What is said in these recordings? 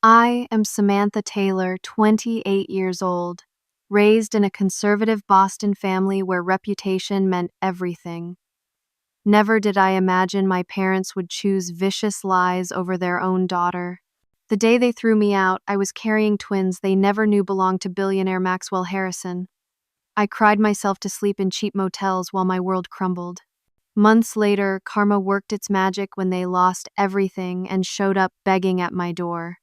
I am Samantha Taylor, 28 years old, raised in a conservative Boston family where reputation meant everything. Never did I imagine my parents would choose vicious lies over their own daughter. The day they threw me out, I was carrying twins they never knew belonged to billionaire Maxwell Harrison. I cried myself to sleep in cheap motels while my world crumbled. Months later, karma worked its magic when they lost everything and showed up begging at my door.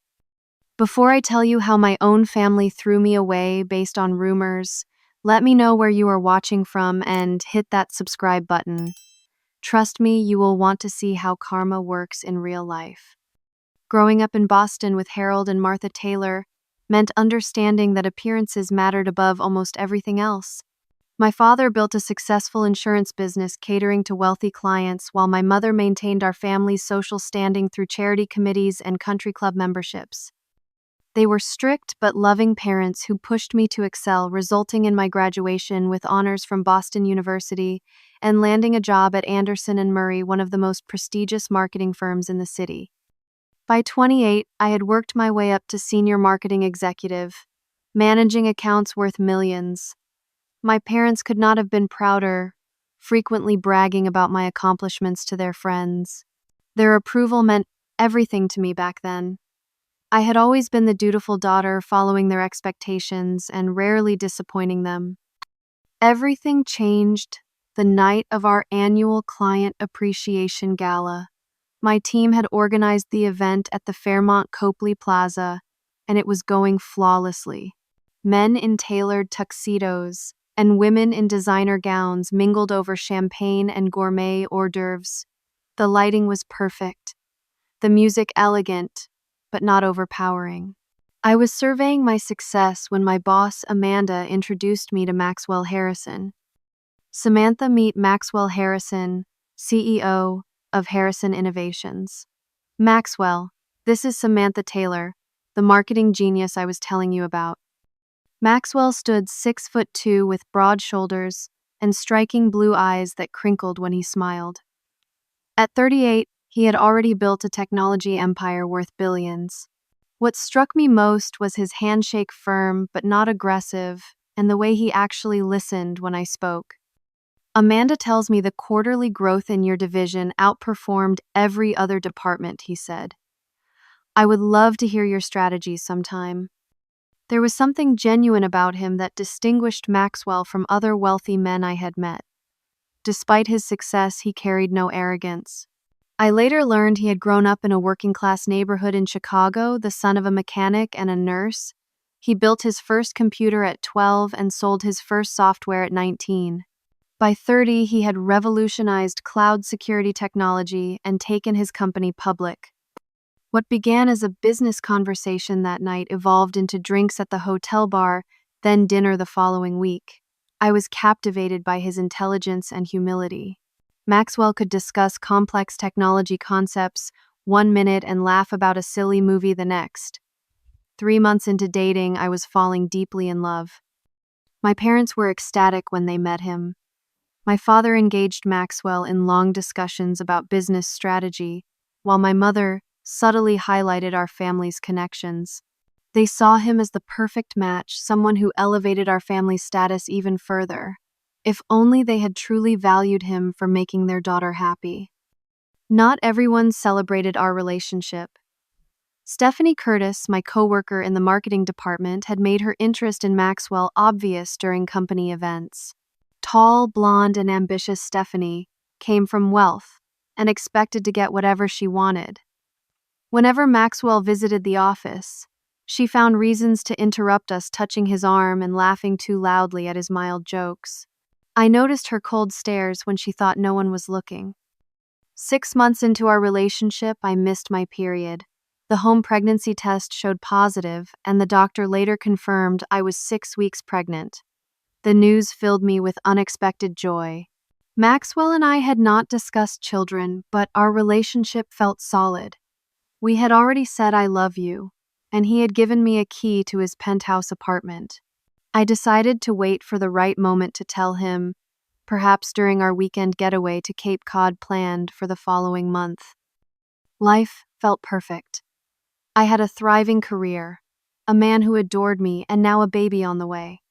Before I tell you how my own family threw me away based on rumors, let me know where you are watching from and hit that subscribe button. Trust me, you will want to see how karma works in real life. Growing up in Boston with Harold and Martha Taylor meant understanding that appearances mattered above almost everything else. My father built a successful insurance business catering to wealthy clients, while my mother maintained our family's social standing through charity committees and country club memberships. They were strict but loving parents who pushed me to excel, resulting in my graduation with honors from Boston University and landing a job at Anderson & Murray, one of the most prestigious marketing firms in the city. By 28, I had worked my way up to senior marketing executive, managing accounts worth millions. My parents could not have been prouder, frequently bragging about my accomplishments to their friends. Their approval meant everything to me back then. I had always been the dutiful daughter, following their expectations and rarely disappointing them. Everything changed the night of our annual Client Appreciation Gala. My team had organized the event at the Fairmont Copley Plaza, and it was going flawlessly. Men in tailored tuxedos and women in designer gowns mingled over champagne and gourmet hors d'oeuvres. The lighting was perfect, the music elegant, but not overpowering. I was surveying my success when my boss, Amanda, introduced me to Maxwell Harrison. Samantha, meet Maxwell Harrison, CEO of Harrison Innovations. Maxwell, this is Samantha Taylor, the marketing genius I was telling you about. Maxwell stood 6'2" with broad shoulders and striking blue eyes that crinkled when he smiled. At 38, he had already built a technology empire worth billions. What struck me most was his handshake, firm but not aggressive, and the way he actually listened when I spoke. Amanda tells me the quarterly growth in your division outperformed every other department, he said. I would love to hear your strategies sometime. There was something genuine about him that distinguished Maxwell from other wealthy men I had met. Despite his success, he carried no arrogance. I later learned he had grown up in a working-class neighborhood in Chicago, the son of a mechanic and a nurse. He built his first computer at 12 and sold his first software at 19. By 30, he had revolutionized cloud security technology and taken his company public. What began as a business conversation that night evolved into drinks at the hotel bar, then dinner the following week. I was captivated by his intelligence and humility. Maxwell could discuss complex technology concepts one minute and laugh about a silly movie the next. 3 months into dating, I was falling deeply in love. My parents were ecstatic when they met him. My father engaged Maxwell in long discussions about business strategy, while my mother subtly highlighted our family's connections. They saw him as the perfect match, someone who elevated our family's status even further. If only they had truly valued him for making their daughter happy. Not everyone celebrated our relationship. Stephanie Curtis, my coworker in the marketing department, had made her interest in Maxwell obvious during company events. Tall, blonde, and ambitious Stephanie came from wealth and expected to get whatever she wanted. Whenever Maxwell visited the office, she found reasons to interrupt us, touching his arm and laughing too loudly at his mild jokes. I noticed her cold stares when she thought no one was looking. 6 months into our relationship, I missed my period. The home pregnancy test showed positive, and the doctor later confirmed I was 6 weeks pregnant. The news filled me with unexpected joy. Maxwell and I had not discussed children, but our relationship felt solid. We had already said "I love you," and he had given me a key to his penthouse apartment. I decided to wait for the right moment to tell him, perhaps during our weekend getaway to Cape Cod planned for the following month. Life felt perfect. I had a thriving career, a man who adored me, and now a baby on the way.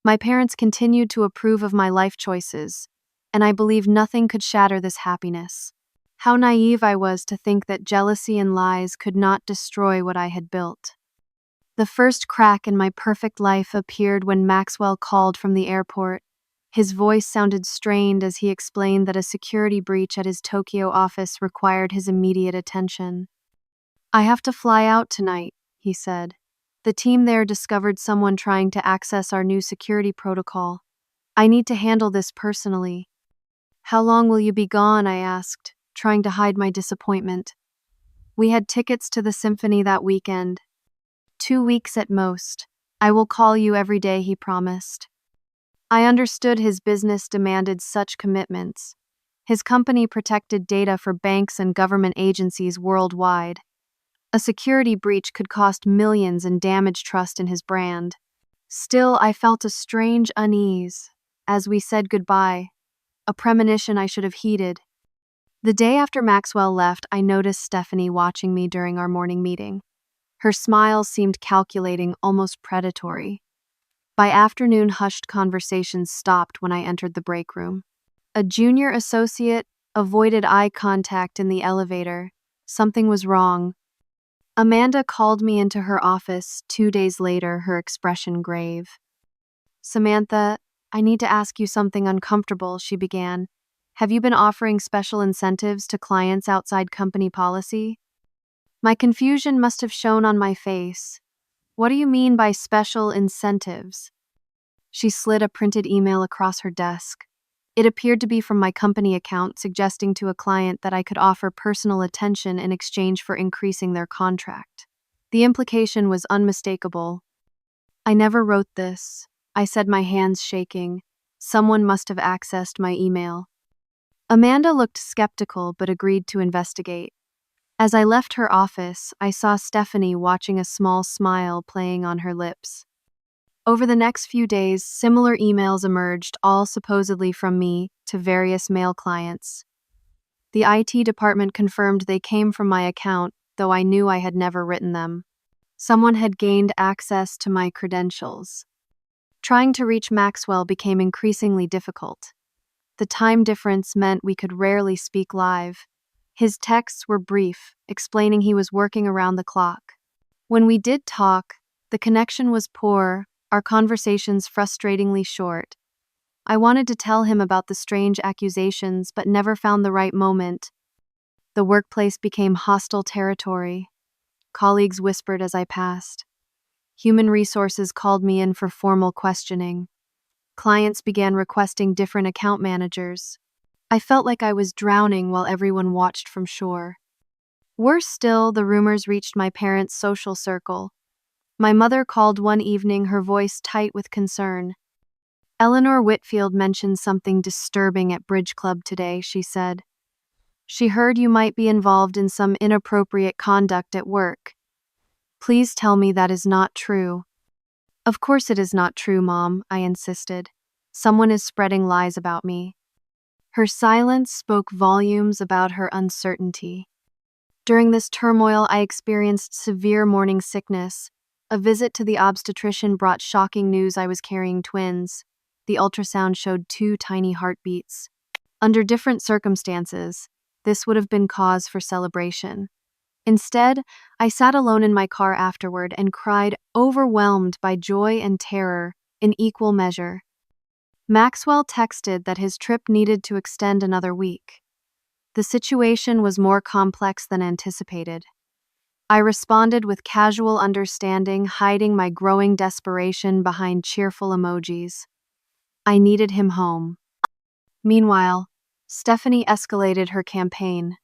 My parents continued to approve of my life choices, and I believed nothing could shatter this happiness. How naive I was to think that jealousy and lies could not destroy what I had built. The first crack in my perfect life appeared when Maxwell called from the airport. His voice sounded strained as he explained that a security breach at his Tokyo office required his immediate attention. "I have to fly out tonight," he said. "The team there discovered someone trying to access our new security protocol. I need to handle this personally." "How long will you be gone?" I asked, trying to hide my disappointment. "We had tickets to the symphony that weekend." 2 weeks at most. "I will call you every day," he promised. I understood his business demanded such commitments. His company protected data for banks and government agencies worldwide. A security breach could cost millions and damage trust in his brand. Still, I felt a strange unease. As we said goodbye, a premonition I should have heeded. The day after Maxwell left, I noticed Stephanie watching me during our morning meeting. Her smile seemed calculating, almost predatory. By afternoon, hushed conversations stopped when I entered the break room. A junior associate avoided eye contact in the elevator. Something was wrong. Amanda called me into her office 2 days later, her expression grave. "Samantha, I need to ask you something uncomfortable," she began. "Have you been offering special incentives to clients outside company policy?" My confusion must have shown on my face. "What do you mean by special incentives?" She slid a printed email across her desk. It appeared to be from my company account, suggesting to a client that I could offer personal attention in exchange for increasing their contract. The implication was unmistakable. "I never wrote this," I said, my hands shaking. "Someone must have accessed my email." Amanda looked skeptical but agreed to investigate. As I left her office, I saw Stephanie watching, a small smile playing on her lips. Over the next few days, similar emails emerged, all supposedly from me, to various male clients. The IT department confirmed they came from my account, though I knew I had never written them. Someone had gained access to my credentials. Trying to reach Maxwell became increasingly difficult. The time difference meant we could rarely speak live. His texts were brief, explaining he was working around the clock. When we did talk, the connection was poor, our conversations frustratingly short. I wanted to tell him about the strange accusations, but never found the right moment. The workplace became hostile territory. Colleagues whispered as I passed. Human resources called me in for formal questioning. Clients began requesting different account managers. I felt like I was drowning while everyone watched from shore. Worse still, the rumors reached my parents' social circle. My mother called one evening, her voice tight with concern. "Eleanor Whitfield mentioned something disturbing at Bridge Club today," she said. "She heard you might be involved in some inappropriate conduct at work. Please tell me that is not true." "Of course it is not true, Mom," I insisted. "Someone is spreading lies about me." Her silence spoke volumes about her uncertainty. During this turmoil, I experienced severe morning sickness. A visit to the obstetrician brought shocking news: I was carrying twins. The ultrasound showed 2 tiny heartbeats. Under different circumstances, this would have been cause for celebration. Instead, I sat alone in my car afterward and cried, overwhelmed by joy and terror in equal measure. Maxwell texted that his trip needed to extend another week. The situation was more complex than anticipated. I responded with casual understanding, hiding my growing desperation behind cheerful emojis. I needed him home. Meanwhile, Stephanie escalated her campaign.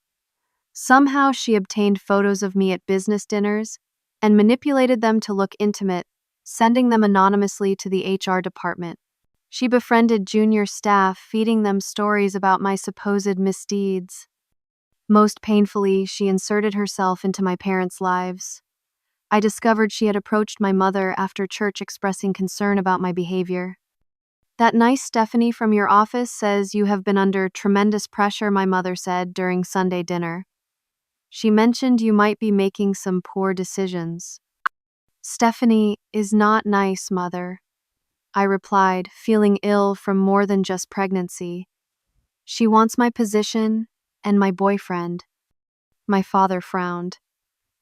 Somehow she obtained photos of me at business dinners and manipulated them to look intimate, sending them anonymously to the HR department. She befriended junior staff, feeding them stories about my supposed misdeeds. Most painfully, she inserted herself into my parents' lives. I discovered she had approached my mother after church expressing concern about my behavior. "That nice Stephanie from your office says you have been under tremendous pressure," my mother said during Sunday dinner. She mentioned you might be making some poor decisions. Stephanie is not nice, Mother, I replied, feeling ill from more than just pregnancy. She wants my position and my boyfriend. My father frowned.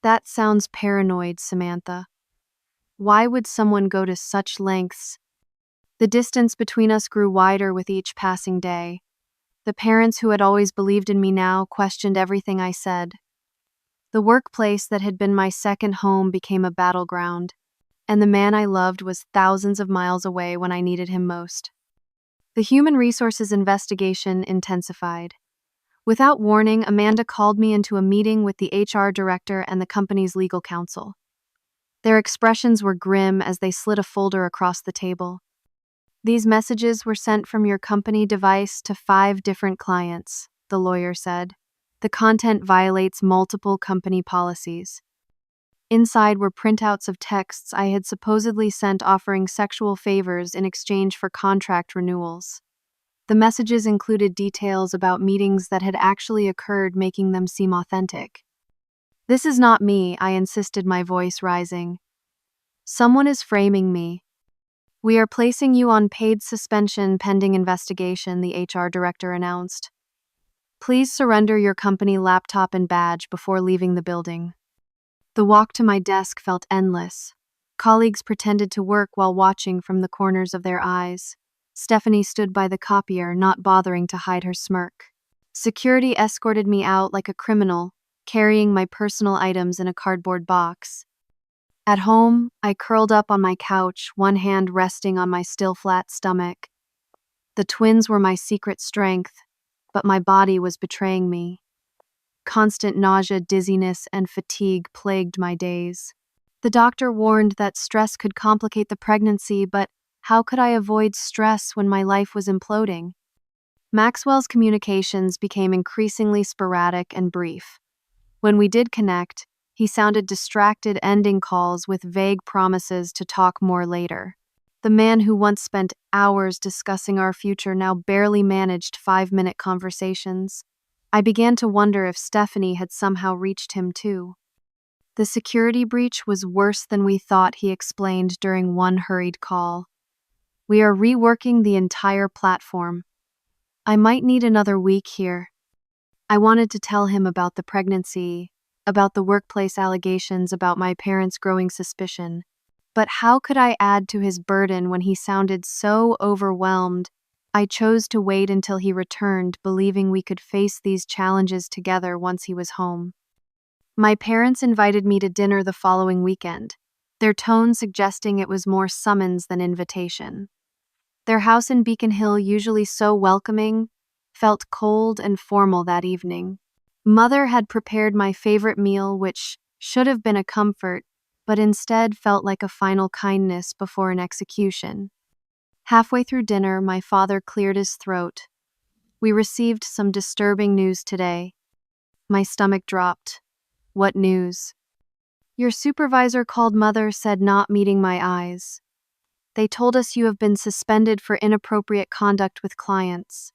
That sounds paranoid, Samantha. Why would someone go to such lengths? The distance between us grew wider with each passing day. The parents who had always believed in me now questioned everything I said. The workplace that had been my second home became a battleground, and the man I loved was thousands of miles away when I needed him most. The human resources investigation intensified. Without warning, Amanda called me into a meeting with the HR director and the company's legal counsel. Their expressions were grim as they slid a folder across the table. These messages were sent from your company device to 5 different clients, the lawyer said. The content violates multiple company policies. Inside were printouts of texts I had supposedly sent offering sexual favors in exchange for contract renewals. The messages included details about meetings that had actually occurred, making them seem authentic. This is not me, I insisted, my voice rising. Someone is framing me. We are placing you on paid suspension pending investigation, the HR director announced. Please surrender your company laptop and badge before leaving the building. The walk to my desk felt endless. Colleagues pretended to work while watching from the corners of their eyes. Stephanie stood by the copier, not bothering to hide her smirk. Security escorted me out like a criminal, carrying my personal items in a cardboard box. At home, I curled up on my couch, one hand resting on my still flat stomach. The twins were my secret strength, but my body was betraying me. Constant nausea, dizziness, and fatigue plagued my days. The doctor warned that stress could complicate the pregnancy, but how could I avoid stress when my life was imploding? Maxwell's communications became increasingly sporadic and brief. When we did connect, he sounded distracted, ending calls with vague promises to talk more later. The man who once spent hours discussing our future now barely managed 5-minute conversations. I began to wonder if Stephanie had somehow reached him too. The security breach was worse than we thought, he explained during one hurried call. We are reworking the entire platform. I might need another week here. I wanted to tell him about the pregnancy, about the workplace allegations, about my parents' growing suspicion. But how could I add to his burden when he sounded so overwhelmed? I chose to wait until he returned, believing we could face these challenges together once he was home. My parents invited me to dinner the following weekend, their tone suggesting it was more summons than invitation. Their house in Beacon Hill, usually so welcoming, felt cold and formal that evening. Mother had prepared my favorite meal, which should have been a comfort, but instead felt like a final kindness before an execution. Halfway through dinner, my father cleared his throat. We received some disturbing news today. My stomach dropped. What news? Your supervisor called, Mother said, not meeting my eyes. They told us you have been suspended for inappropriate conduct with clients.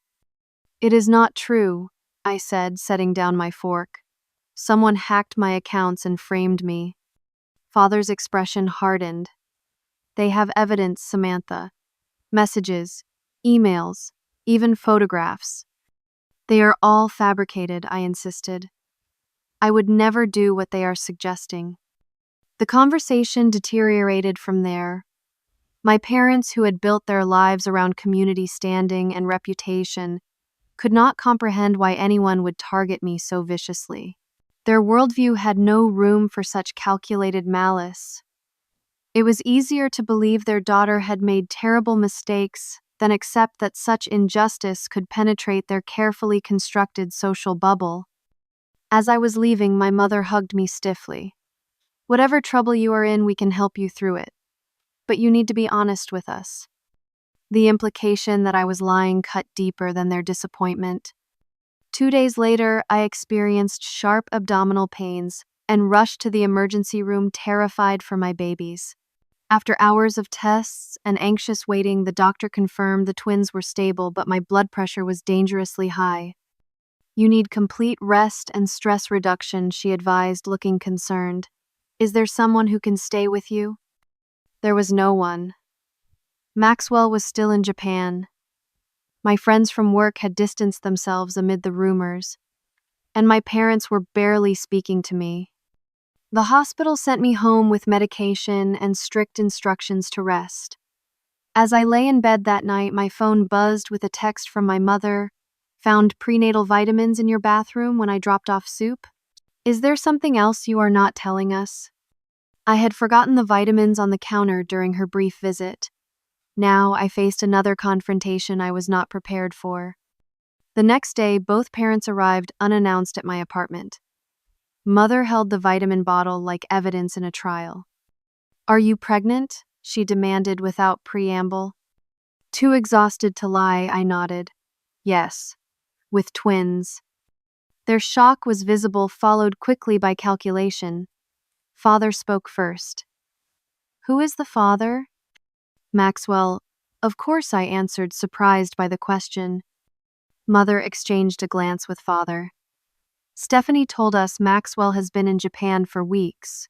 It is not true, I said, setting down my fork. Someone hacked my accounts and framed me. Father's expression hardened. They have evidence, Samantha. Messages, emails, even photographs. They are all fabricated, I insisted. I would never do what they are suggesting. The conversation deteriorated from there. My parents, who had built their lives around community standing and reputation, could not comprehend why anyone would target me so viciously. Their worldview had no room for such calculated malice. It was easier to believe their daughter had made terrible mistakes than accept that such injustice could penetrate their carefully constructed social bubble. As I was leaving, my mother hugged me stiffly. Whatever trouble you are in, we can help you through it. But you need to be honest with us. The implication that I was lying cut deeper than their disappointment. 2 days later, I experienced sharp abdominal pains and rushed to the emergency room, terrified for my babies. After hours of tests and anxious waiting, the doctor confirmed the twins were stable, but my blood pressure was dangerously high. You need complete rest and stress reduction, she advised, looking concerned. Is there someone who can stay with you? There was no one. Maxwell was still in Japan. My friends from work had distanced themselves amid the rumors, and my parents were barely speaking to me. The hospital sent me home with medication and strict instructions to rest. As I lay in bed that night, my phone buzzed with a text from my mother. Found prenatal vitamins in your bathroom when I dropped off soup? Is there something else you are not telling us? I had forgotten the vitamins on the counter during her brief visit. Now I faced another confrontation I was not prepared for. The next day, both parents arrived unannounced at my apartment. Mother held the vitamin bottle like evidence in a trial. Are you pregnant? She demanded without preamble. Too exhausted to lie, I nodded. Yes, with twins. Their shock was visible, followed quickly by calculation. Father spoke first. Who is the father? Maxwell. Of course, I answered, surprised by the question. Mother exchanged a glance with father. Stephanie told us Maxwell has been in Japan for weeks.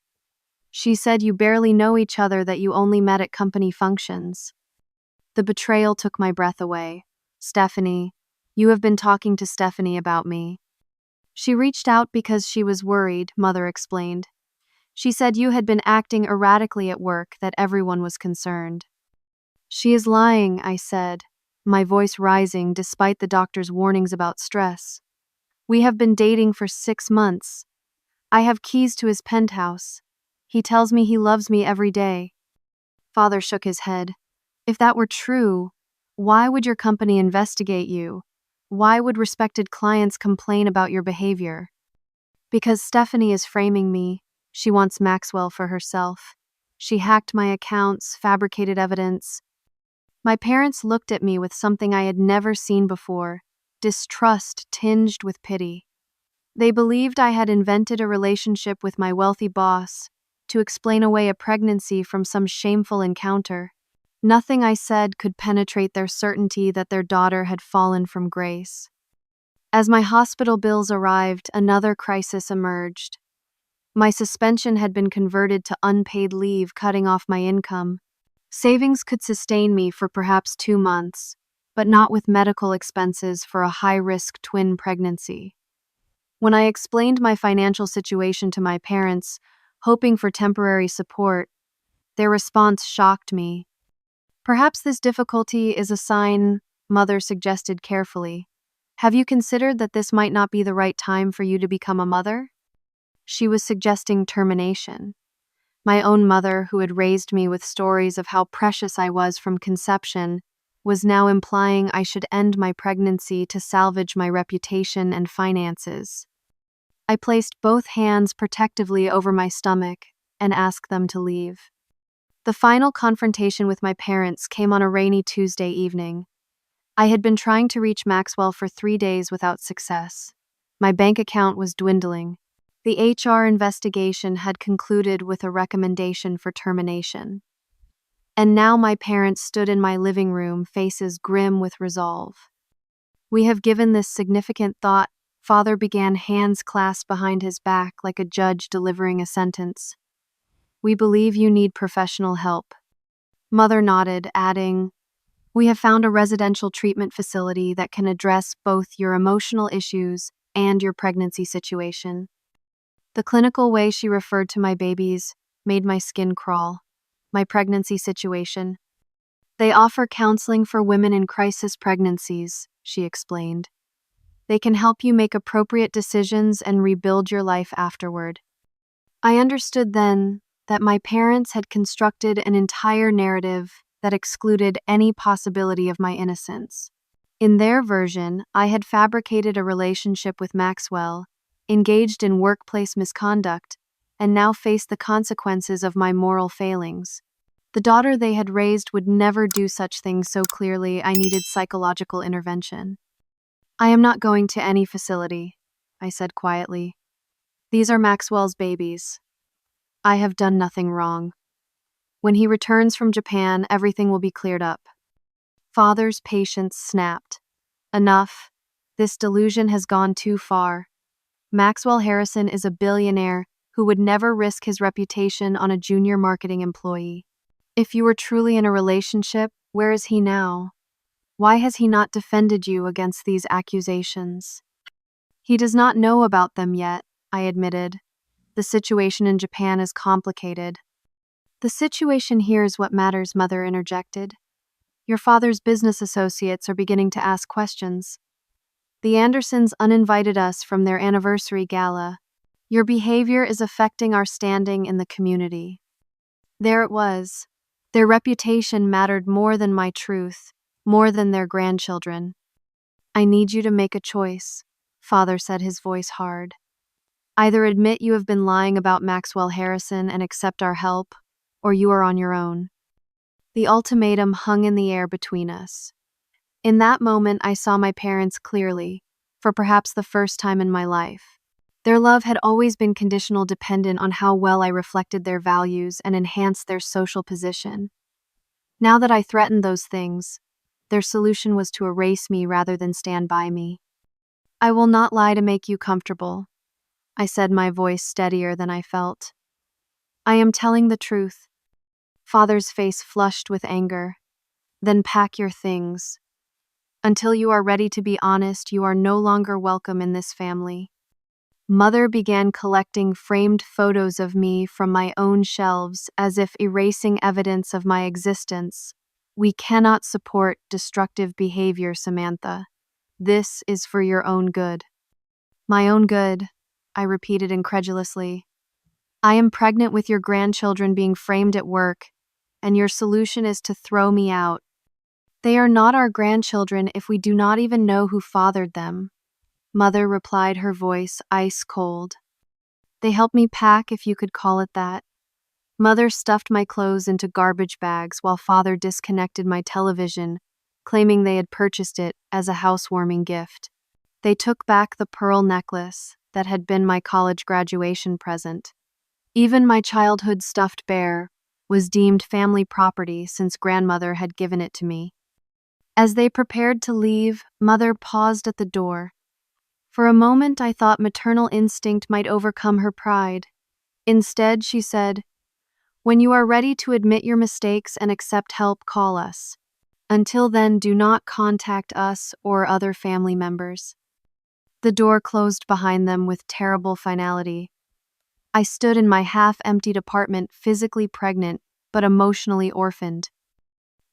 She said you barely know each other, that you only met at company functions. The betrayal took my breath away. Stephanie, you have been talking to Stephanie about me. She reached out because she was worried, Mother explained. She said you had been acting erratically at work, that everyone was concerned. She is lying, I said, my voice rising despite the doctor's warnings about stress. We have been dating for 6 months. I have keys to his penthouse. He tells me he loves me every day. Father shook his head. If that were true, why would your company investigate you? Why would respected clients complain about your behavior? Because Stephanie is framing me. She wants Maxwell for herself. She hacked my accounts, fabricated evidence. My parents looked at me with something I had never seen before, distrust tinged with pity. They believed I had invented a relationship with my wealthy boss to explain away a pregnancy from some shameful encounter. Nothing I said could penetrate their certainty that their daughter had fallen from grace. As my hospital bills arrived, another crisis emerged. My suspension had been converted to unpaid leave, cutting off my income. Savings could sustain me for perhaps 2 months, but not with medical expenses for a high-risk twin pregnancy. When I explained my financial situation to my parents, hoping for temporary support, their response shocked me. Perhaps this difficulty is a sign, Mother suggested carefully. Have you considered that this might not be the right time for you to become a mother? She was suggesting termination. My own mother, who had raised me with stories of how precious I was from conception, was now implying I should end my pregnancy to salvage my reputation and finances. I placed both hands protectively over my stomach and asked them to leave. The final confrontation with my parents came on a rainy Tuesday evening. I had been trying to reach Maxwell for 3 days without success. My bank account was dwindling. The HR investigation had concluded with a recommendation for termination. And now my parents stood in my living room, faces grim with resolve. We have given this significant thought, Father began, hands clasped behind his back like a judge delivering a sentence. We believe you need professional help. Mother nodded, adding, we have found a residential treatment facility that can address both your emotional issues and your pregnancy situation. The clinical way she referred to my babies made my skin crawl. My pregnancy situation. They offer counseling for women in crisis pregnancies, she explained. They can help you make appropriate decisions and rebuild your life afterward. I understood then that my parents had constructed an entire narrative that excluded any possibility of my innocence. In their version, I had fabricated a relationship with Maxwell, engaged in workplace misconduct, and now faced the consequences of my moral failings. The daughter they had raised would never do such things, so clearly I needed psychological intervention. I am not going to any facility, I said quietly. These are Maxwell's babies. I have done nothing wrong. When he returns from Japan, everything will be cleared up. Father's patience snapped. Enough. This delusion has gone too far. Maxwell Harrison is a billionaire who would never risk his reputation on a junior marketing employee. If you were truly in a relationship, where is he now? Why has he not defended you against these accusations? He does not know about them yet, I admitted. The situation in Japan is complicated. The situation here is what matters, Mother interjected. Your father's business associates are beginning to ask questions. The Andersons uninvited us from their anniversary gala. Your behavior is affecting our standing in the community. There it was. Their reputation mattered more than my truth, more than their grandchildren. I need you to make a choice, Father said, his voice hard. Either admit you have been lying about Maxwell Harrison and accept our help, or you are on your own. The ultimatum hung in the air between us. In that moment, I saw my parents clearly, for perhaps the first time in my life. Their love had always been conditional, dependent on how well I reflected their values and enhanced their social position. Now that I threatened those things, their solution was to erase me rather than stand by me. I will not lie to make you comfortable, I said, my voice steadier than I felt. I am telling the truth. Father's face flushed with anger. Then pack your things. Until you are ready to be honest, you are no longer welcome in this family. Mother began collecting framed photos of me from my own shelves as if erasing evidence of my existence. We cannot support destructive behavior, Samantha. This is for your own good. My own good, I repeated incredulously. I am pregnant with your grandchildren being framed at work, and your solution is to throw me out. They are not our grandchildren if we do not even know who fathered them. Mother replied, her voice ice cold. They helped me pack, if you could call it that. Mother stuffed my clothes into garbage bags while Father disconnected my television, claiming they had purchased it as a housewarming gift. They took back the pearl necklace that had been my college graduation present. Even my childhood stuffed bear was deemed family property since grandmother had given it to me. As they prepared to leave, Mother paused at the door. For a moment, I thought maternal instinct might overcome her pride. Instead, she said, "When you are ready to admit your mistakes and accept help, call us. Until then, do not contact us or other family members." The door closed behind them with terrible finality. I stood in my half-emptied apartment, physically pregnant, but emotionally orphaned.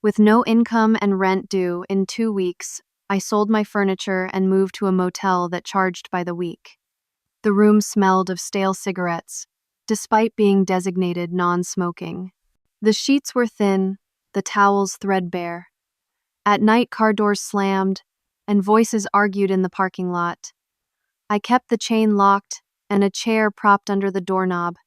With no income and rent due in 2 weeks, I sold my furniture and moved to a motel that charged by the week. The room smelled of stale cigarettes, despite being designated non-smoking. The sheets were thin, the towels threadbare. At night, car doors slammed, and voices argued in the parking lot. I kept the chain locked and a chair propped under the doorknob.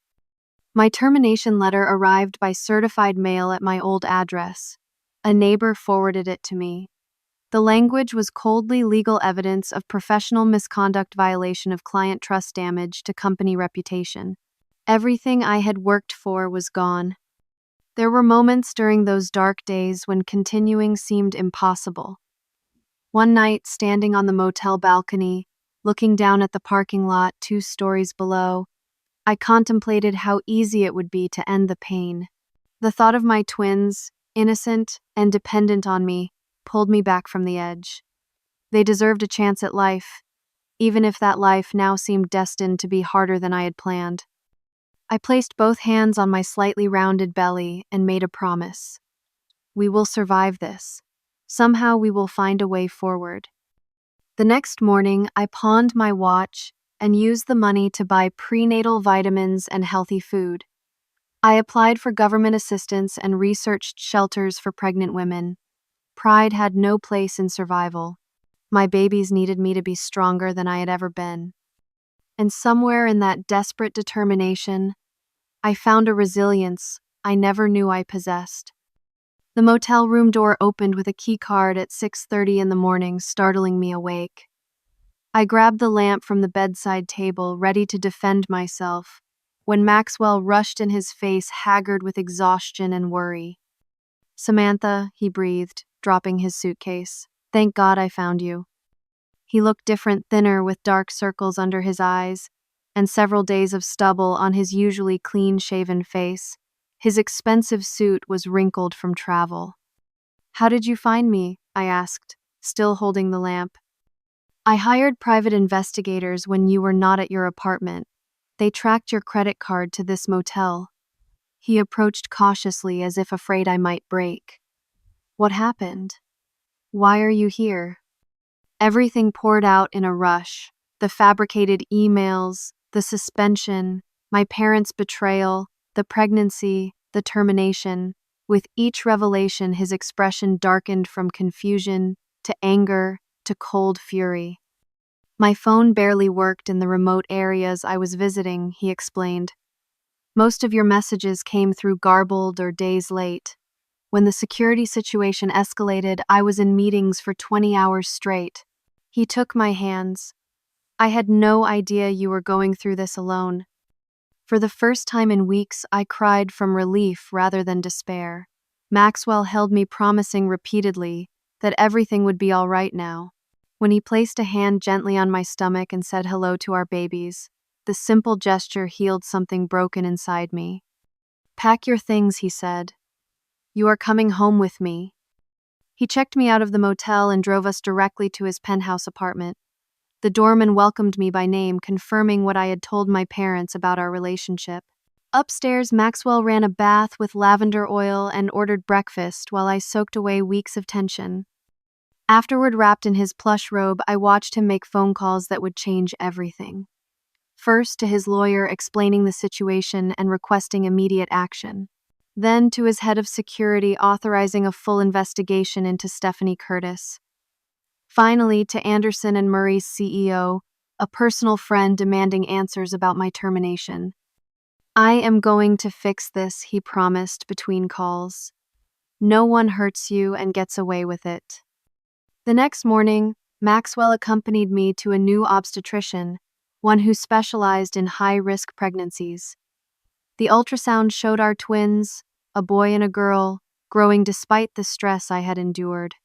My termination letter arrived by certified mail at my old address. A neighbor forwarded it to me. The language was coldly legal evidence of professional misconduct, violation of client trust, damage to company reputation. Everything I had worked for was gone. There were moments during those dark days when continuing seemed impossible. One night, standing on the motel balcony, looking down at the parking lot 2 stories below, I contemplated how easy it would be to end the pain. The thought of my twins, innocent and dependent on me, pulled me back from the edge. They deserved a chance at life, even if that life now seemed destined to be harder than I had planned. I placed both hands on my slightly rounded belly and made a promise. We will survive this. Somehow we will find a way forward. The next morning, I pawned my watch and used the money to buy prenatal vitamins and healthy food. I applied for government assistance and researched shelters for pregnant women. Pride had no place in survival. My babies needed me to be stronger than I had ever been. And somewhere in that desperate determination, I found a resilience I never knew I possessed. The motel room door opened with a key card at 6:30 in the morning, startling me awake. I grabbed the lamp from the bedside table, ready to defend myself, when Maxwell rushed in, his face haggard with exhaustion and worry. "Samantha," he breathed, dropping his suitcase. "Thank God I found you." He looked different, thinner, with dark circles under his eyes, and several days of stubble on his usually clean-shaven face. His expensive suit was wrinkled from travel. "How did you find me?" I asked, still holding the lamp. "I hired private investigators when you were not at your apartment. They tracked your credit card to this motel." He approached cautiously as if afraid I might break. "What happened? Why are you here?" Everything poured out in a rush. The fabricated emails, the suspension, my parents' betrayal, the pregnancy, the termination. With each revelation, his expression darkened from confusion to anger to cold fury. "My phone barely worked in the remote areas I was visiting," he explained. "Most of your messages came through garbled or days late. When the security situation escalated, I was in meetings for 20 hours straight." He took my hands. "I had no idea you were going through this alone." For the first time in weeks, I cried from relief rather than despair. Maxwell held me, promising repeatedly that everything would be all right now. When he placed a hand gently on my stomach and said hello to our babies, the simple gesture healed something broken inside me. "Pack your things," he said. "You are coming home with me." He checked me out of the motel and drove us directly to his penthouse apartment. The doorman welcomed me by name, confirming what I had told my parents about our relationship. Upstairs, Maxwell ran a bath with lavender oil and ordered breakfast while I soaked away weeks of tension. Afterward, wrapped in his plush robe, I watched him make phone calls that would change everything. First to his lawyer, explaining the situation and requesting immediate action. Then to his head of security, authorizing a full investigation into Stephanie Curtis. Finally to Anderson and Murray's CEO, a personal friend, demanding answers about my termination. "I am going to fix this," he promised between calls. "No one hurts you and gets away with it." The next morning, Maxwell accompanied me to a new obstetrician, one who specialized in high-risk pregnancies. The ultrasound showed our twins, a boy and a girl, growing despite the stress I had endured.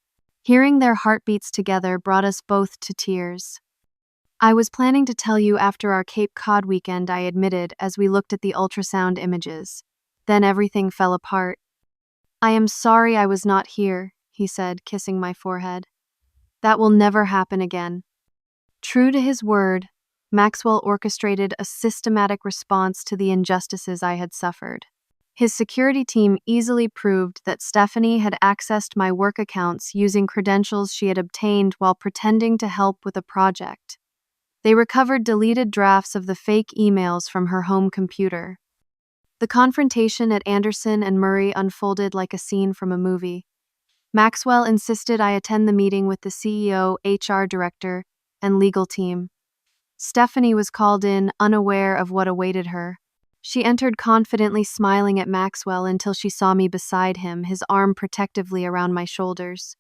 Hearing their heartbeats together brought us both to tears. "I was planning to tell you after our Cape Cod weekend," I admitted as we looked at the ultrasound images. Then everything fell apart. "I am sorry I was not here," he said, kissing my forehead. "That will never happen again." True to his word, Maxwell orchestrated a systematic response to the injustices I had suffered. His security team easily proved that Stephanie had accessed my work accounts using credentials she had obtained while pretending to help with a project. They recovered deleted drafts of the fake emails from her home computer. The confrontation at Anderson and Murray unfolded like a scene from a movie. Maxwell insisted I attend the meeting with the CEO, HR director, and legal team. Stephanie was called in, unaware of what awaited her. She entered confidently, smiling at Maxwell until she saw me beside him, his arm protectively around my shoulders.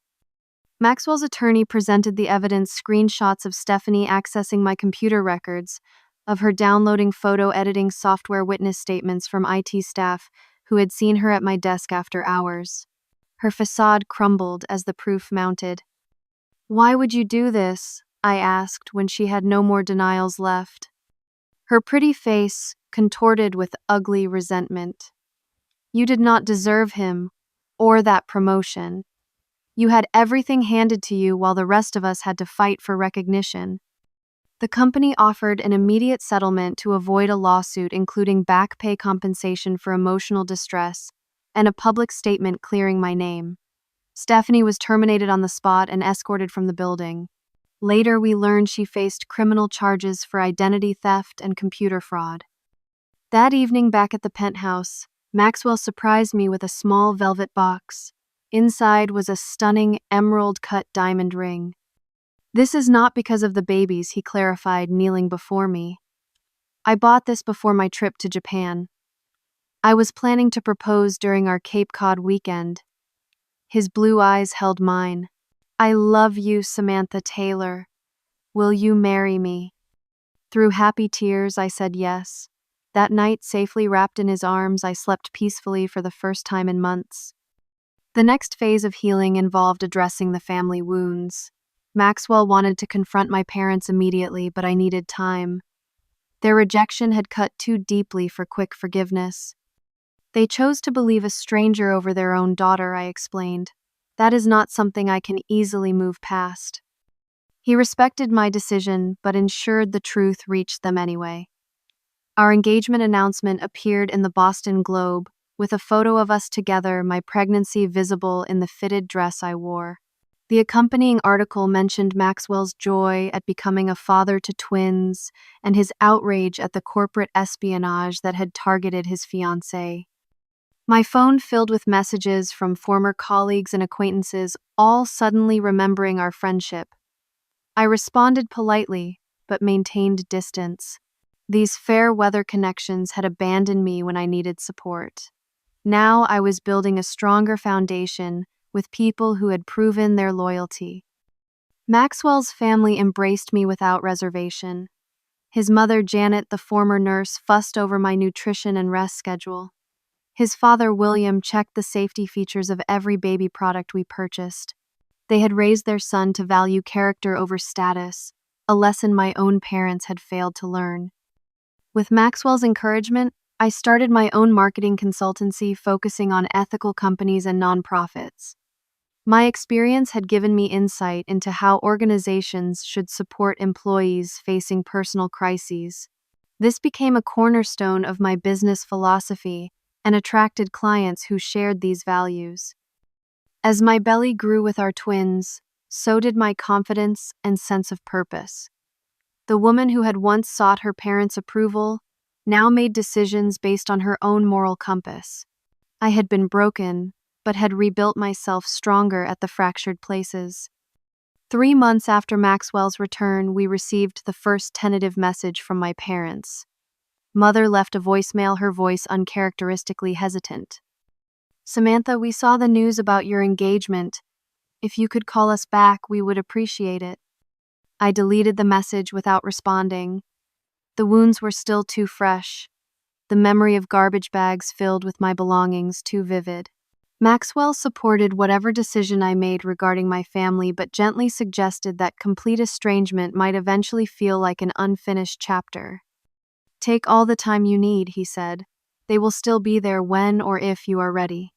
Maxwell's attorney presented the evidence: screenshots of Stephanie accessing my computer records, of her downloading photo editing software, witness statements from IT staff who had seen her at my desk after hours. Her facade crumbled as the proof mounted. "Why would you do this?" I asked when she had no more denials left. Her pretty face contorted with ugly resentment. "You did not deserve him, or that promotion. You had everything handed to you while the rest of us had to fight for recognition." The company offered an immediate settlement to avoid a lawsuit, including back pay compensation for emotional distress and a public statement clearing my name. Stephanie was terminated on the spot and escorted from the building. Later, we learned she faced criminal charges for identity theft and computer fraud. That evening, back at the penthouse, Maxwell surprised me with a small velvet box. Inside was a stunning emerald-cut diamond ring. "This is not because of the babies," he clarified, kneeling before me. "I bought this before my trip to Japan. I was planning to propose during our Cape Cod weekend." His blue eyes held mine. "I love you, Samantha Taylor. Will you marry me?" Through happy tears, I said yes. That night, safely wrapped in his arms, I slept peacefully for the first time in months. The next phase of healing involved addressing the family wounds. Maxwell wanted to confront my parents immediately, but I needed time. Their rejection had cut too deeply for quick forgiveness. They chose to believe a stranger over their own daughter, I explained. That is not something I can easily move past. He respected my decision, but ensured the truth reached them anyway. Our engagement announcement appeared in the Boston Globe, with a photo of us together, my pregnancy visible in the fitted dress I wore. The accompanying article mentioned Maxwell's joy at becoming a father to twins and his outrage at the corporate espionage that had targeted his fiancée. My phone filled with messages from former colleagues and acquaintances, all suddenly remembering our friendship. I responded politely, but maintained distance. These fair-weather connections had abandoned me when I needed support. Now I was building a stronger foundation with people who had proven their loyalty. Maxwell's family embraced me without reservation. His mother, Janet, the former nurse, fussed over my nutrition and rest schedule. His father, William, checked the safety features of every baby product we purchased. They had raised their son to value character over status, a lesson my own parents had failed to learn. With Maxwell's encouragement, I started my own marketing consultancy focusing on ethical companies and nonprofits. My experience had given me insight into how organizations should support employees facing personal crises. This became a cornerstone of my business philosophy and attracted clients who shared these values. As my belly grew with our twins, so did my confidence and sense of purpose. The woman who had once sought her parents' approval now made decisions based on her own moral compass. I had been broken, but had rebuilt myself stronger at the fractured places. 3 months after Maxwell's return, we received the first tentative message from my parents. Mother left a voicemail, her voice uncharacteristically hesitant. "Samantha, we saw the news about your engagement. If you could call us back, we would appreciate it." I deleted the message without responding. The wounds were still too fresh. The memory of garbage bags filled with my belongings too vivid. Maxwell supported whatever decision I made regarding my family, but gently suggested that complete estrangement might eventually feel like an unfinished chapter. "Take all the time you need," he said. "They will still be there when or if you are ready."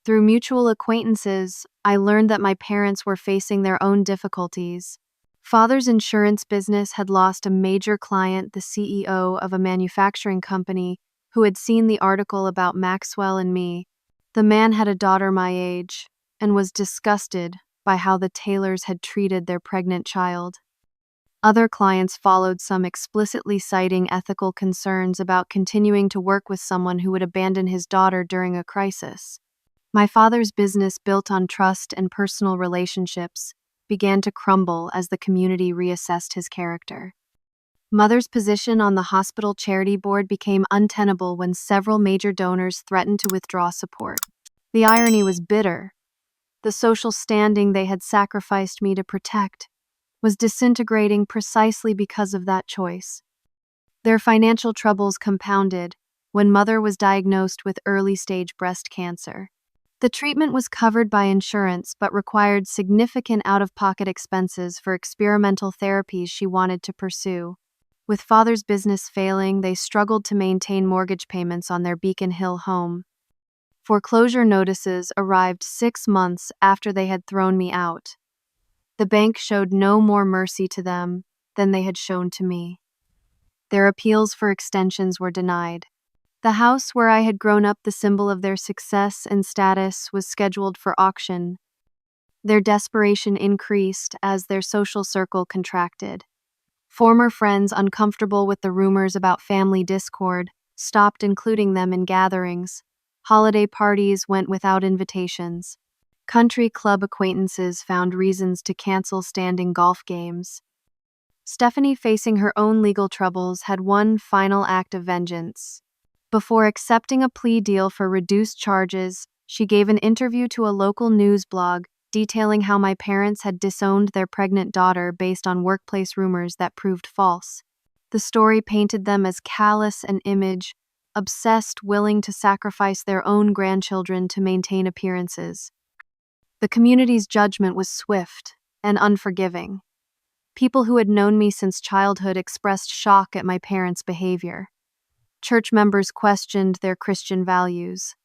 Through mutual acquaintances, I learned that my parents were facing their own difficulties. Father's insurance business had lost a major client, the CEO of a manufacturing company, who had seen the article about Maxwell and me. The man had a daughter my age and was disgusted by how the Taylors had treated their pregnant child. Other clients followed, some explicitly citing ethical concerns about continuing to work with someone who would abandon his daughter during a crisis. My father's business, built on trust and personal relationships, began to crumble as the community reassessed his character. Mother's position on the hospital charity board became untenable when several major donors threatened to withdraw support. The irony was bitter. The social standing they had sacrificed me to protect was disintegrating precisely because of that choice. Their financial troubles compounded when Mother was diagnosed with early-stage breast cancer. The treatment was covered by insurance but required significant out-of-pocket expenses for experimental therapies she wanted to pursue. With Father's business failing, they struggled to maintain mortgage payments on their Beacon Hill home. Foreclosure notices arrived 6 months after they had thrown me out. The bank showed no more mercy to them than they had shown to me. Their appeals for extensions were denied. The house where I had grown up, the symbol of their success and status, was scheduled for auction. Their desperation increased as their social circle contracted. Former friends, uncomfortable with the rumors about family discord, stopped including them in gatherings. Holiday parties went without invitations. Country club acquaintances found reasons to cancel standing golf games. Stephanie, facing her own legal troubles, had one final act of vengeance. Before accepting a plea deal for reduced charges, she gave an interview to a local news blog detailing how my parents had disowned their pregnant daughter based on workplace rumors that proved false. The story painted them as callous and image, obsessed, willing to sacrifice their own grandchildren to maintain appearances. The community's judgment was swift and unforgiving. People who had known me since childhood expressed shock at my parents' behavior. Church members questioned their Christian values.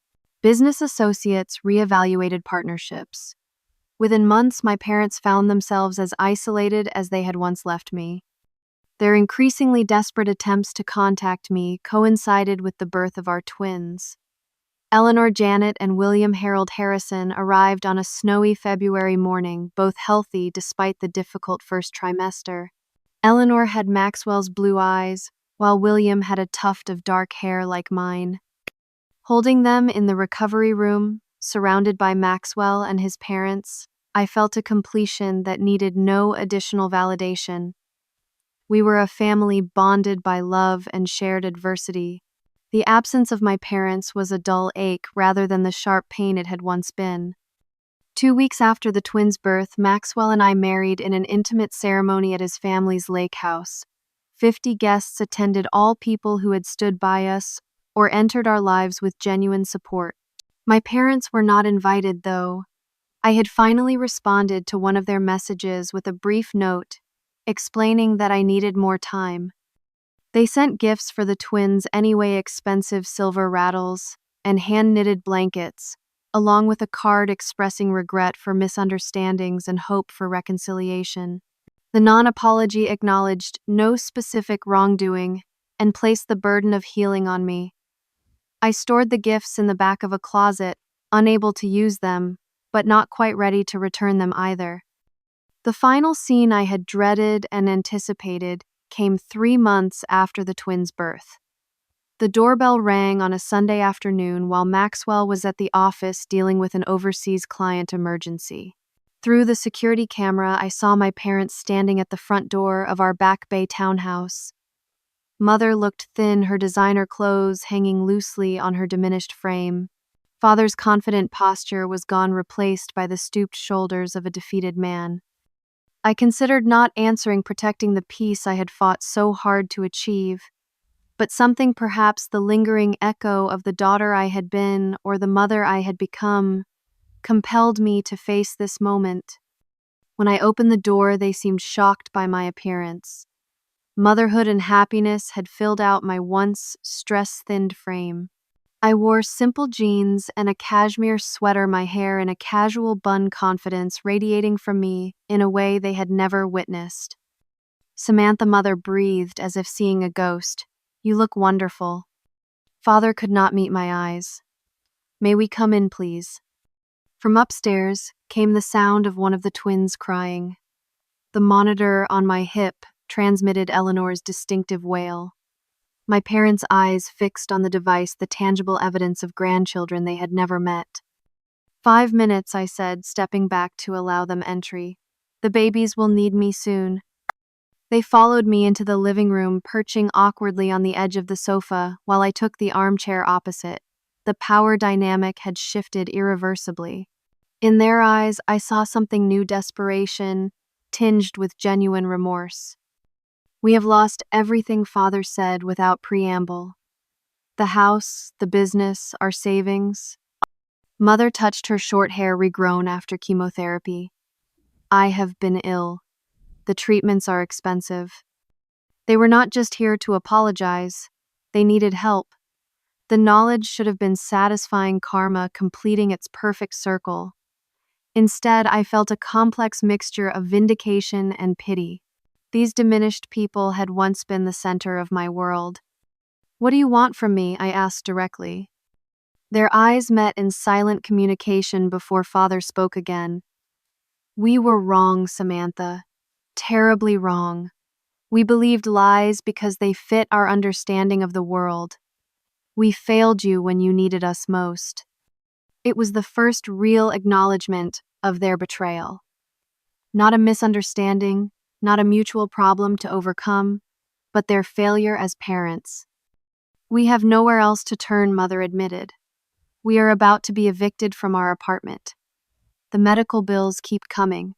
Business associates reevaluated partnerships. Within months, my parents found themselves as isolated as they had once left me. Their increasingly desperate attempts to contact me coincided with the birth of our twins. Eleanor Janet and William Harold Harrison arrived on a snowy February morning, both healthy despite the difficult first trimester. Eleanor had Maxwell's blue eyes, while William had a tuft of dark hair like mine. Holding them in the recovery room, surrounded by Maxwell and his parents, I felt a completion that needed no additional validation. We were a family bonded by love and shared adversity. The absence of my parents was a dull ache rather than the sharp pain it had once been. 2 weeks after the twins' birth, Maxwell and I married in an intimate ceremony at his family's lake house. 50 guests attended, all people who had stood by us or entered our lives with genuine support. My parents were not invited, though. I had finally responded to one of their messages with a brief note, explaining that I needed more time. They sent gifts for the twins, anyway, expensive silver rattles and hand-knitted blankets, along with a card expressing regret for misunderstandings and hope for reconciliation. The non-apology acknowledged no specific wrongdoing and placed the burden of healing on me. I stored the gifts in the back of a closet, unable to use them, but not quite ready to return them either. The final scene I had dreaded and anticipated came 3 months after the twins' birth. The doorbell rang on a Sunday afternoon while Maxwell was at the office dealing with an overseas client emergency. Through the security camera, I saw my parents standing at the front door of our Back Bay townhouse. Mother looked thin, her designer clothes hanging loosely on her diminished frame. Father's confident posture was gone, replaced by the stooped shoulders of a defeated man. I considered not answering, protecting the peace I had fought so hard to achieve. But something, perhaps the lingering echo of the daughter I had been or the mother I had become, compelled me to face this moment. When I opened the door, they seemed shocked by my appearance. Motherhood and happiness had filled out my once stress-thinned frame. I wore simple jeans and a cashmere sweater, my hair in a casual bun, confidence radiating from me in a way they had never witnessed. Samantha, mother, breathed as if seeing a ghost. "You look wonderful." Father could not meet my eyes. "May we come in, please?" From upstairs came the sound of one of the twins crying. The monitor on my hip transmitted Eleanor's distinctive wail. My parents' eyes fixed on the device, the tangible evidence of grandchildren they had never met. 5 minutes, I said, stepping back to allow them entry. "The babies will need me soon." They followed me into the living room, perching awkwardly on the edge of the sofa while I took the armchair opposite. The power dynamic had shifted irreversibly. In their eyes, I saw something new, desperation, tinged with genuine remorse. "We have lost everything," Father said without preamble. "The house, the business, our savings." Mother touched her short hair, regrown after chemotherapy. "I have been ill. The treatments are expensive." They were not just here to apologize. They needed help. The knowledge should have been satisfying karma, completing its perfect circle. Instead, I felt a complex mixture of vindication and pity. These diminished people had once been the center of my world. "What do you want from me?" I asked directly. Their eyes met in silent communication before Father spoke again. "We were wrong, Samantha. Terribly wrong. We believed lies because they fit our understanding of the world. We failed you when you needed us most." It was the first real acknowledgement of their betrayal. Not a misunderstanding, not a mutual problem to overcome, but their failure as parents. "We have nowhere else to turn," Mother admitted. "We are about to be evicted from our apartment. The medical bills keep coming."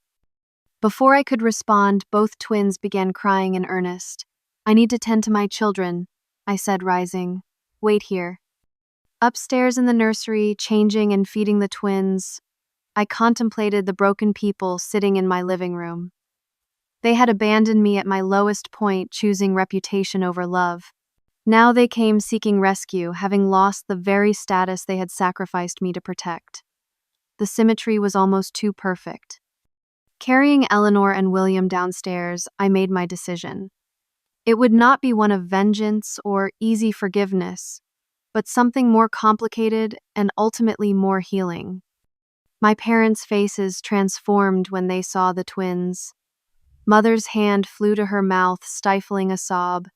Before I could respond, both twins began crying in earnest. "I need to tend to my children," I said, rising. "Wait here." Upstairs in the nursery, changing and feeding the twins, I contemplated the broken people sitting in my living room. They had abandoned me at my lowest point, choosing reputation over love. Now they came seeking rescue, having lost the very status they had sacrificed me to protect. The symmetry was almost too perfect. Carrying Eleanor and William downstairs, I made my decision. It would not be one of vengeance or easy forgiveness, but something more complicated and ultimately more healing. My parents' faces transformed when they saw the twins. Mother's hand flew to her mouth, stifling a sob.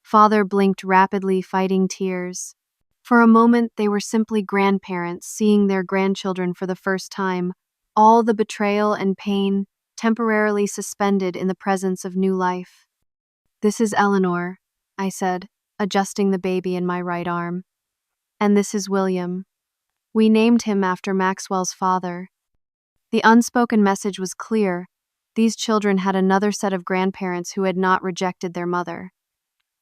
Father blinked rapidly, fighting tears. For a moment, they were simply grandparents seeing their grandchildren for the first time, all the betrayal and pain temporarily suspended in the presence of new life. "This is Eleanor," I said, adjusting the baby in my right arm. "And this is William." We named him after Maxwell's father. The unspoken message was clear. These children had another set of grandparents who had not rejected their mother.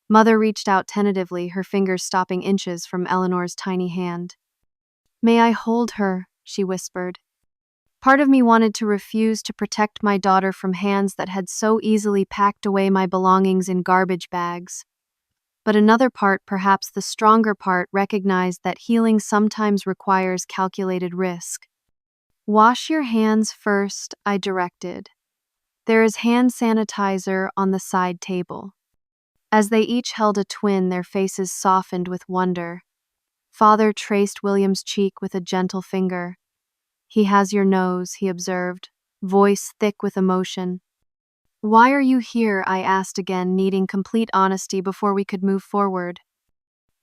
Mother reached out tentatively, her fingers stopping inches from Eleanor's tiny hand. "May I hold her?" she whispered. Part of me wanted to refuse to protect my daughter from hands that had so easily packed away my belongings in garbage bags. But another part, perhaps the stronger part, recognized that healing sometimes requires calculated risk. "Wash your hands first," I directed. "There is hand sanitizer on the side table." As they each held a twin, their faces softened with wonder. Father traced William's cheek with a gentle finger. "He has your nose," he observed, voice thick with emotion. "Why are you here?" I asked again, needing complete honesty before we could move forward.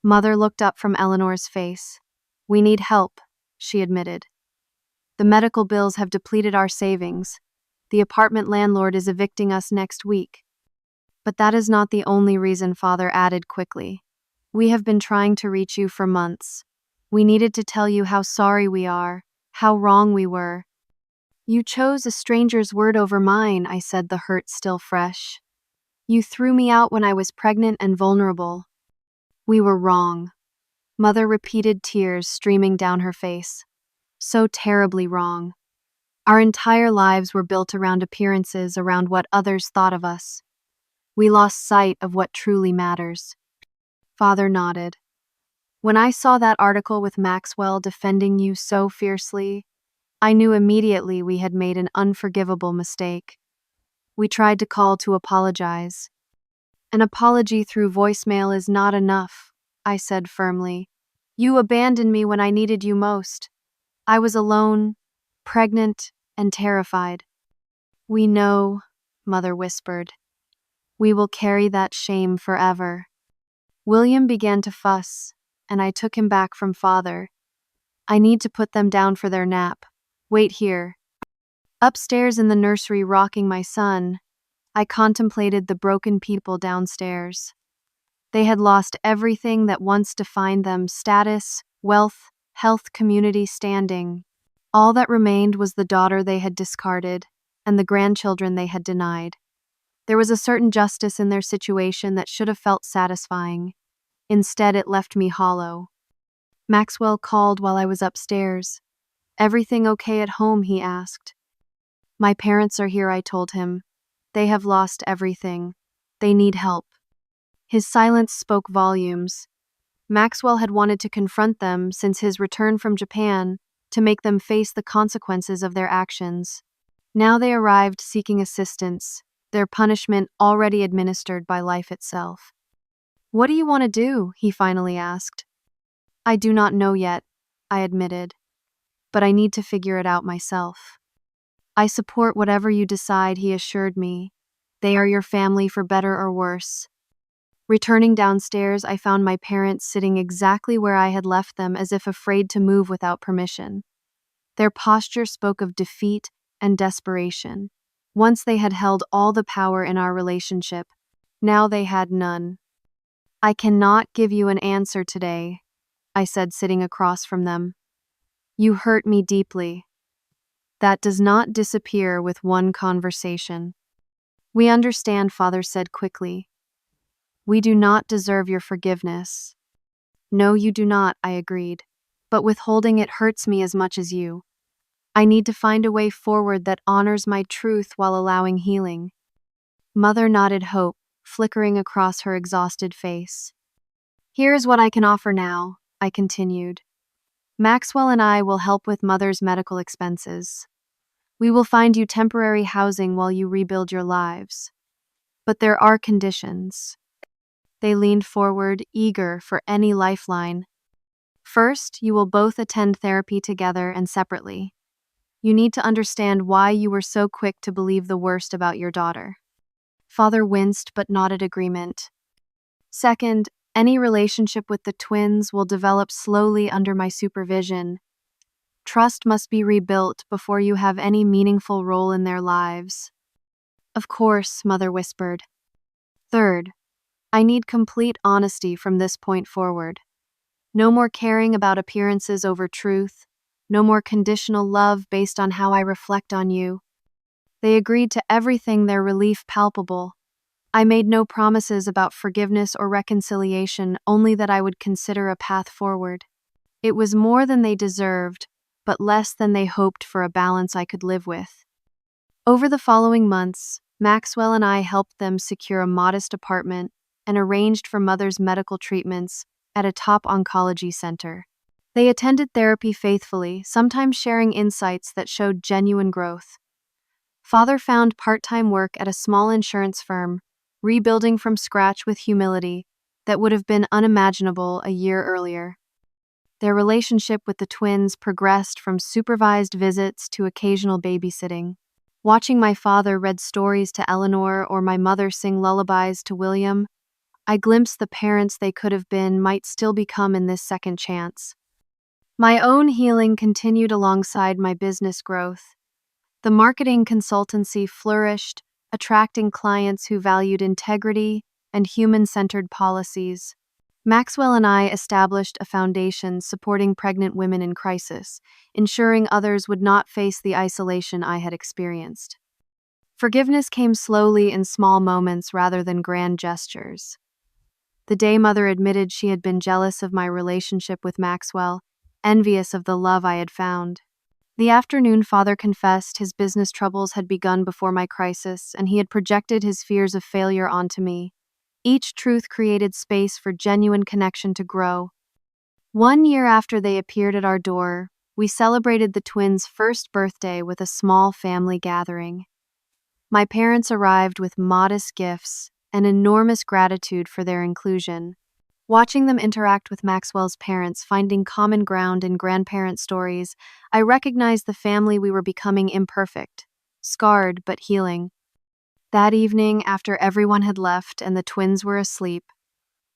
Mother looked up from Eleanor's face. "We need help," she admitted. "The medical bills have depleted our savings. The apartment landlord is evicting us next week." "But that is not the only reason," Father added quickly. "We have been trying to reach you for months. We needed to tell you how sorry we are, how wrong we were." "You chose a stranger's word over mine," I said, the hurt still fresh. "You threw me out when I was pregnant and vulnerable." "We were wrong." Mother repeated, tears streaming down her face. "So terribly wrong. Our entire lives were built around appearances, around what others thought of us. We lost sight of what truly matters." Father nodded. "When I saw that article with Maxwell defending you so fiercely, I knew immediately we had made an unforgivable mistake. We tried to call to apologize." "An apology through voicemail is not enough," I said firmly. "You abandoned me when I needed you most. I was alone, pregnant, and terrified." "We know," Mother whispered. "We will carry that shame forever." William began to fuss, and I took him back from Father. "I need to put them down for their nap. Wait here." Upstairs in the nursery, rocking my son, I contemplated the broken people downstairs. They had lost everything that once defined them: status, wealth, health, community, standing. All that remained was the daughter they had discarded and the grandchildren they had denied. There was a certain justice in their situation that should have felt satisfying. Instead, it left me hollow. Maxwell called while I was upstairs. "Everything okay at home?" he asked. "My parents are here," I told him. "They have lost everything. They need help." His silence spoke volumes. Maxwell had wanted to confront them since his return from Japan, to make them face the consequences of their actions. Now they arrived seeking assistance, their punishment already administered by life itself. "What do you want to do?" he finally asked. "I do not know yet," I admitted. "But I need to figure it out myself." "I support whatever you decide," he assured me. "They are your family for better or worse." Returning downstairs, I found my parents sitting exactly where I had left them, as if afraid to move without permission. Their posture spoke of defeat and desperation. Once they had held all the power in our relationship, now they had none. "I cannot give you an answer today," I said, sitting across from them. "You hurt me deeply. That does not disappear with one conversation." "We understand," Father said quickly. "We do not deserve your forgiveness." "No, you do not," I agreed. "But withholding it hurts me as much as you." I need to find a way forward that honors my truth while allowing healing. Mother nodded hope, flickering across her exhausted face. Here's what I can offer now, I continued. Maxwell and I will help with Mother's medical expenses. We will find you temporary housing while you rebuild your lives. But there are conditions. They leaned forward, eager for any lifeline. First, you will both attend therapy together and separately. You need to understand why you were so quick to believe the worst about your daughter. Father winced but nodded agreement. Second, any relationship with the twins will develop slowly under my supervision. Trust must be rebuilt before you have any meaningful role in their lives. Of course, Mother whispered. Third, I need complete honesty from this point forward. No more caring about appearances over truth. No more conditional love based on how I reflect on you. They agreed to everything, their relief palpable. I made no promises about forgiveness or reconciliation, only that I would consider a path forward. It was more than they deserved, but less than they hoped for a balance I could live with. Over the following months, Maxwell and I helped them secure a modest apartment and arranged for Mother's medical treatments at a top oncology center. They attended therapy faithfully, sometimes sharing insights that showed genuine growth. Father found part-time work at a small insurance firm, rebuilding from scratch with humility that would have been unimaginable a year earlier. Their relationship with the twins progressed from supervised visits to occasional babysitting. Watching my father read stories to Eleanor or my mother sing lullabies to William, I glimpsed the parents they could have been might still become in this second chance. My own healing continued alongside my business growth. The marketing consultancy flourished, attracting clients who valued integrity and human-centered policies. Maxwell and I established a foundation supporting pregnant women in crisis, ensuring others would not face the isolation I had experienced. Forgiveness came slowly in small moments rather than grand gestures. The day Mother admitted she had been jealous of my relationship with Maxwell, envious of the love I had found. The afternoon Father confessed his business troubles had begun before my crisis, and he had projected his fears of failure onto me. Each truth created space for genuine connection to grow. 1 year after they appeared at our door, we celebrated the twins' first birthday with a small family gathering. My parents arrived with modest gifts and enormous gratitude for their inclusion. Watching them interact with Maxwell's parents, finding common ground in grandparent stories, I recognized the family we were becoming imperfect, scarred but healing. That evening, after everyone had left and the twins were asleep,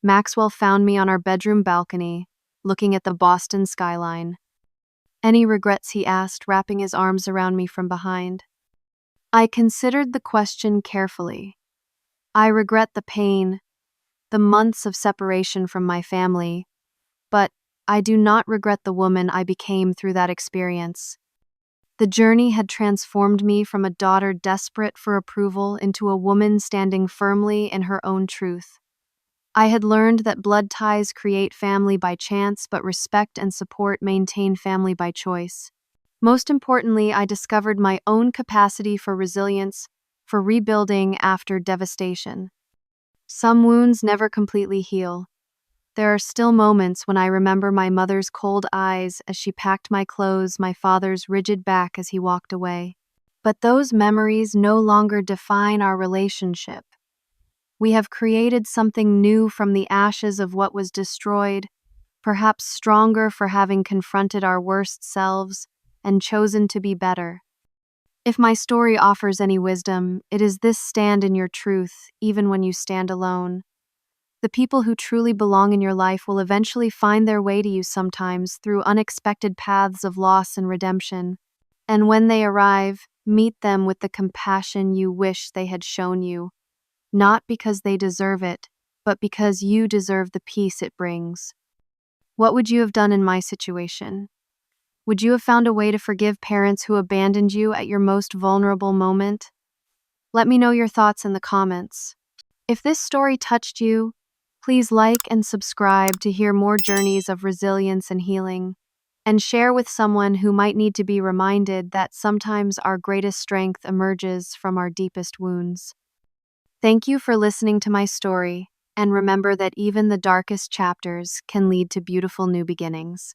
Maxwell found me on our bedroom balcony, looking at the Boston skyline. Any regrets, he asked, wrapping his arms around me from behind. I considered the question carefully. I regret the pain, the months of separation from my family, but I do not regret the woman I became through that experience. The journey had transformed me from a daughter desperate for approval into a woman standing firmly in her own truth. I had learned that blood ties create family by chance, but respect and support maintain family by choice. Most importantly, I discovered my own capacity for resilience, for rebuilding after devastation. Some wounds never completely heal. There are still moments when I remember my mother's cold eyes as she packed my clothes, my father's rigid back as he walked away. But those memories no longer define our relationship. We have created something new from the ashes of what was destroyed, perhaps stronger for having confronted our worst selves and chosen to be better. If my story offers any wisdom, it is this: stand in your truth, even when you stand alone. The people who truly belong in your life will eventually find their way to you, sometimes through unexpected paths of loss and redemption. And when they arrive, meet them with the compassion you wish they had shown you, not because they deserve it, but because you deserve the peace it brings. What would you have done in my situation? Would you have found a way to forgive parents who abandoned you at your most vulnerable moment? Let me know your thoughts in the comments. If this story touched you, please like and subscribe to hear more journeys of resilience and healing. and share with someone who might need to be reminded that sometimes our greatest strength emerges from our deepest wounds. Thank you for listening to my story, and remember that even the darkest chapters can lead to beautiful new beginnings.